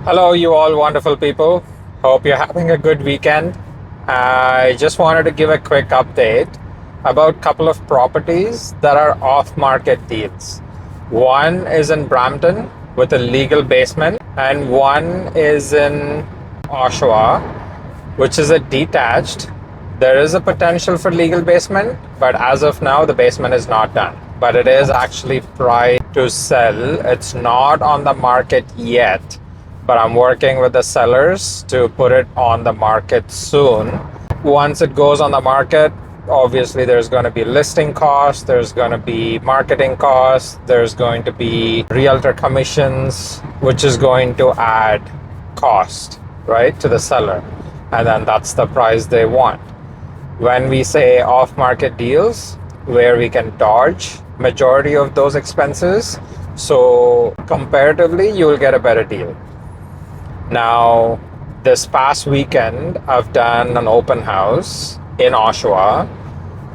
Hello, you all wonderful people. Hope you're having a good weekend. I just wanted to give a quick update about a couple of properties that are off market deals. One is in Brampton with a legal basement, and one is in Oshawa, which is a detached. There is a potential for legal basement, but as of now, the basement is not done. But it is actually priced to sell. It's not on the market yet, but I'm working with the sellers to put it on the market soon. Once it goes on the market, obviously there's going to be listing costs, there's going to be marketing costs, there's going to be realtor commissions, which is going to add cost, right, to the seller. And then that's the price they want. When we say off market deals, where we can dodge majority of those expenses, so comparatively you will get a better deal. Now, this past weekend, I've done an open house in Oshawa.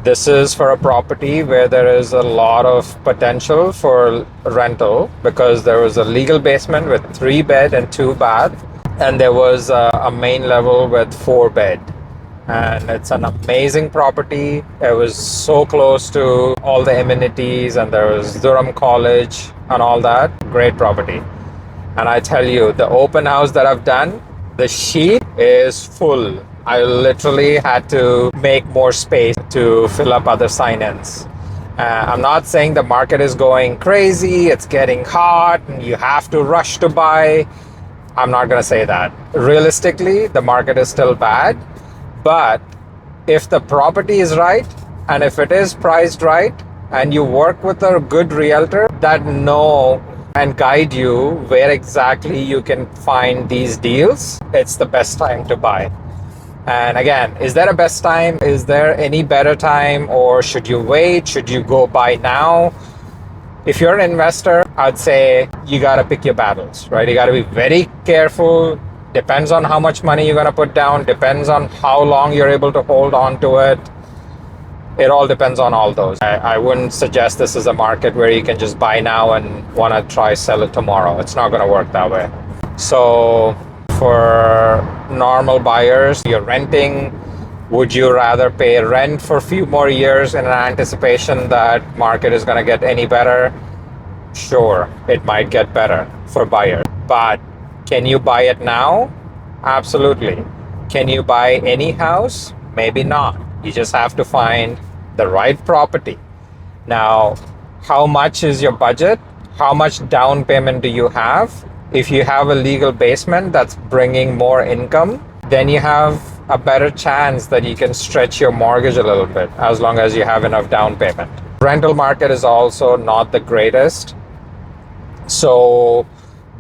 This is for a property where there is a lot of potential for rental because there was a legal basement with 3-bed and 2-bath, and there was a main level with 4-bed. And it's an amazing property. It was so close to all the amenities, and there was Durham College and all that. Great property. And I tell you, the open house that I've done, the sheet is full. I literally had to make more space to fill up other sign-ins. I'm not saying the market is going crazy, it's getting hot, and you have to rush to buy. I'm not going to say that. Realistically, the market is still bad. But if the property is right, and if it is priced right, and you work with a good realtor that know and guide you where exactly you can find these deals, it's the best time to buy. And again, is there a best time? Is there any better time? Or should you wait? Should you go buy now? If you're an investor, I'd say you got to pick your battles, right? You got to be very careful. Depends on how much money you're going to put down. Depends on how long you're able to hold on to it. It all depends on all those. I wouldn't suggest this is a market where you can just buy now and want to try sell it tomorrow. It's not going to work that way. So for normal buyers, you're renting. Would you rather pay rent for a few more years in anticipation that market is going to get any better? Sure, it might get better for buyers. But can you buy it now? Absolutely. Can you buy any house? Maybe not. You just have to find the right property. Now, how much is your budget? How much down payment do you have? If you have a legal basement that's bringing more income, then you have a better chance that you can stretch your mortgage a little bit as long as you have enough down payment. Rental market is also not the greatest. So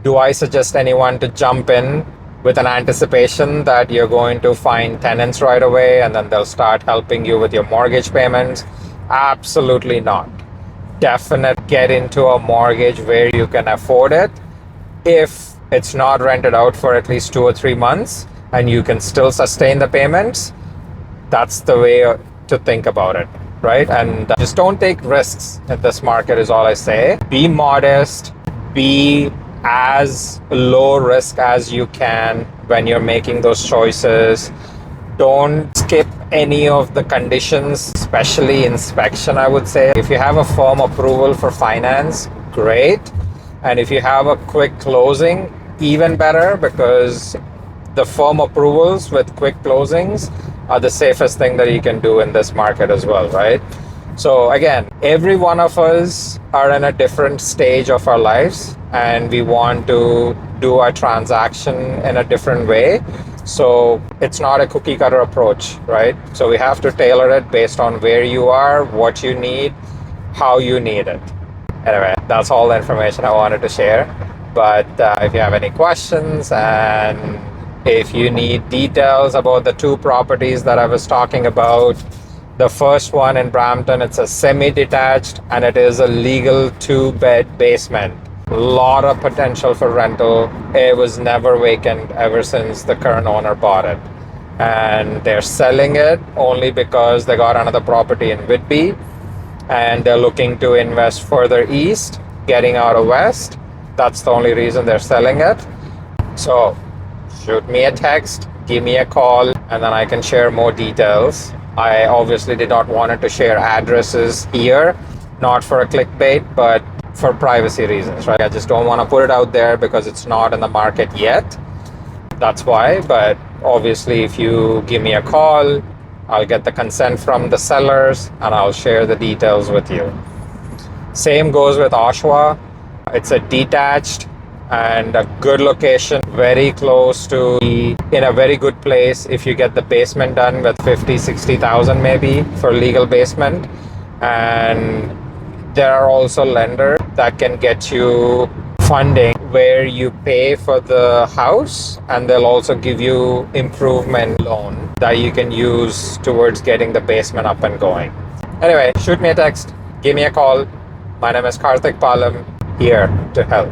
do I suggest anyone to jump in with an anticipation that you're going to find tenants right away and then they'll start helping you with your mortgage payments? Absolutely not. Definitely get into a mortgage where you can afford it if it's not rented out for at least 2 or 3 months and you can still sustain the payments. That's the way to think about it, right? And just don't take risks in this market is all I say. Be modest, be as low risk as you can when you're making those choices. Don't skip any of the conditions, especially inspection, I would say. If you have a firm approval for finance, great. And if you have a quick closing, even better, because the firm approvals with quick closings are the safest thing that you can do in this market as well, right? So again, every one of us are in a different stage of our lives and we want to do a transaction in a different way. So it's not a cookie cutter approach, right? So we have to tailor it based on where you are, what you need, how you need it. Anyway, that's all the information I wanted to share. But if you have any questions and if you need details about the 2 properties that I was talking about, the first one in Brampton, it's a semi-detached and it is a legal 2-bed basement. A lot of potential for rental. It was never vacant ever since the current owner bought it. And they're selling it only because they got another property in Whitby and they're looking to invest further east, getting out of west. That's the only reason they're selling it. So shoot me a text, give me a call, and then I can share more details. I obviously did not want to share addresses here, not for a clickbait, but for privacy reasons, right? I just don't want to put it out there because it's not in the market yet. That's why. But obviously, if you give me a call, I'll get the consent from the sellers and I'll share the details with you. Same goes with Oshawa. It's a detached and a good location, very close to, in a very good place if you get the basement done with 50, 60,000 maybe for legal basement. And there are also lenders that can get you funding where you pay for the house and they'll also give you improvement loan that you can use towards getting the basement up and going. Anyway, shoot me a text, give me a call. My name is Karthik Palam, here to help.